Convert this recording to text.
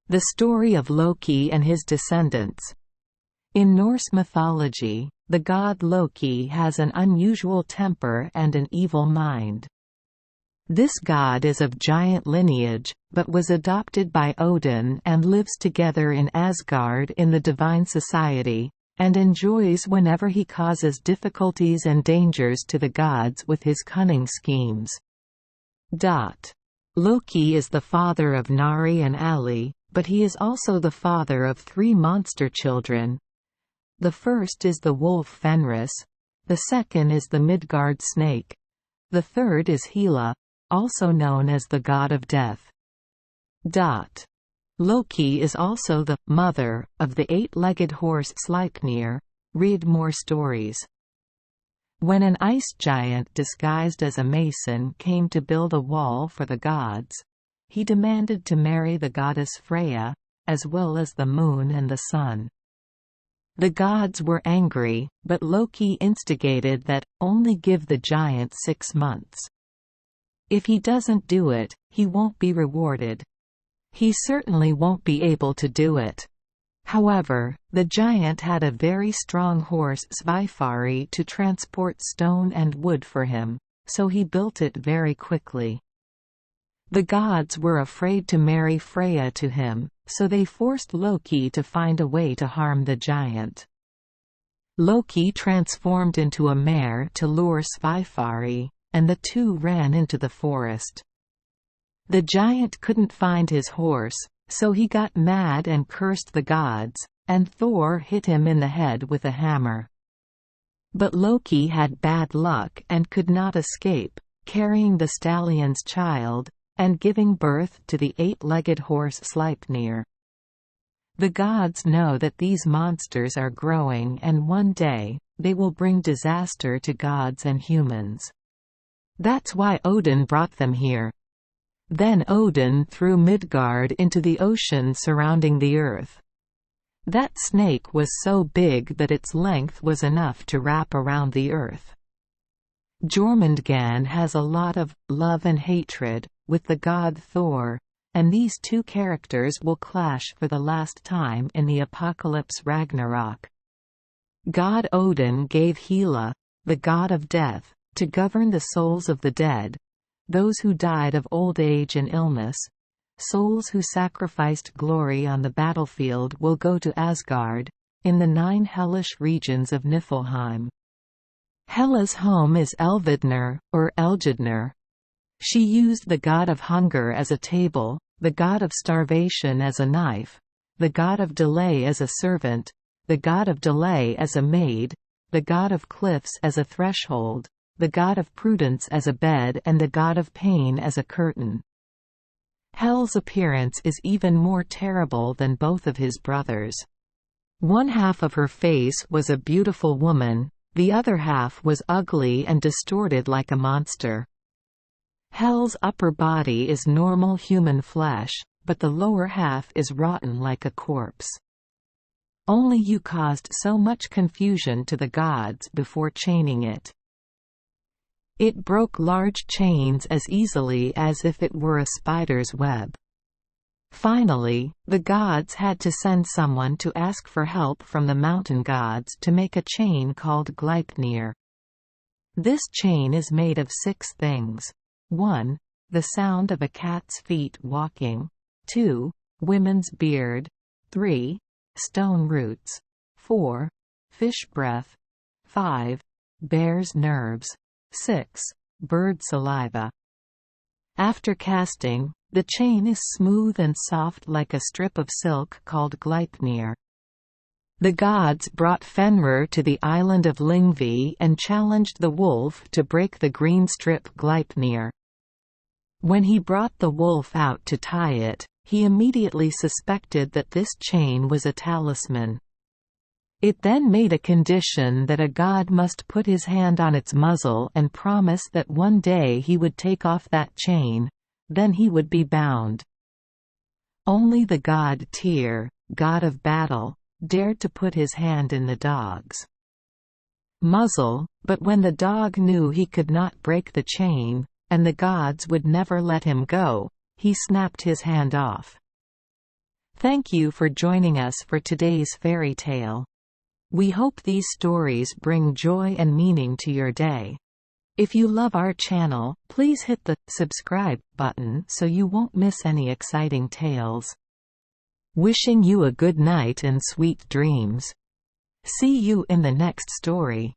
The story of Loki and his descendants. In Norse mythology, the god Loki has an unusual temper and an evil mind. This god is of giant lineage, but was adopted by Odin and lives together in Asgard in the Divine Society, and enjoys whenever he causes difficulties and dangers to the gods with his cunning schemes. Loki is the father of Nari and Ali, but he is also the father of 3 monster children. The first is the wolf Fenris, the second is the Midgard snake, the third is Hela, also known as the god of death. Loki is also the mother of the 8-legged horse Sleipnir. Read more stories. When an ice giant disguised as a mason came to build a wall for the gods, he demanded to marry the goddess Freya, as well as the moon and the sun. The gods were angry, but Loki instigated that, only give the giant 6 months. If he doesn't do it, he won't be rewarded. He certainly won't be able to do it. However, the giant had a very strong horse Svaifari to transport stone and wood for him, so he built it very quickly. The gods were afraid to marry Freya to him, so they forced Loki to find a way to harm the giant. Loki transformed into a mare to lure Svaifari, and the two ran into the forest. The giant couldn't find his horse, so he got mad and cursed the gods, and Thor hit him in the head with a hammer. But Loki had bad luck and could not escape, carrying the stallion's child, and giving birth to the 8-legged horse Sleipnir. The gods know that these monsters are growing and one day, they will bring disaster to gods and humans. That's why Odin brought them here. Then Odin threw Midgard into the ocean surrounding the earth. That snake was so big that its length was enough to wrap around the earth. Jormungand has a lot of love and hatred with the god Thor, and these two characters will clash for the last time in the apocalypse Ragnarok. God Odin gave Hela, the god of death, to govern the souls of the dead, those who died of old age and illness. Souls who sacrificed glory on the battlefield will go to Asgard, in the 9 hellish regions of Niflheim. Hela's home is Elvidnir, or Elgidnir. She used the god of hunger as a table, the god of starvation as a knife, the god of delay as a servant, the god of delay as a maid, the god of cliffs as a threshold, the god of prudence as a bed, and the god of pain as a curtain. Hel's appearance is even more terrible than both of his brothers. One half of her face was a beautiful woman, the other half was ugly and distorted like a monster. Hel's upper body is normal human flesh, but the lower half is rotten like a corpse. Only you caused so much confusion to the gods before chaining it. It broke large chains as easily as if it were a spider's web. Finally, the gods had to send someone to ask for help from the mountain gods to make a chain called Gleipnir. This chain is made of 6 things. 1. The sound of a cat's feet walking. 2. Women's beard. 3. Stone roots. 4. Fish breath. 5. Bear's nerves. 6. Bird saliva. After casting, the chain is smooth and soft like a strip of silk called Gleipnir. The gods brought Fenrir to the island of Lyngvi and challenged the wolf to break the green strip Gleipnir. When he brought the wolf out to tie it, he immediately suspected that this chain was a talisman. It then made a condition that a god must put his hand on its muzzle and promise that one day he would take off that chain, then he would be bound. Only the god Tyr, god of battle, dared to put his hand in the dog's muzzle, but when the dog knew he could not break the chain, and the gods would never let him go, he snapped his hand off. Thank you for joining us for today's fairy tale. We hope these stories bring joy and meaning to your day. If you love our channel, please hit the subscribe button so you won't miss any exciting tales. Wishing you a good night and sweet dreams. See you in the next story.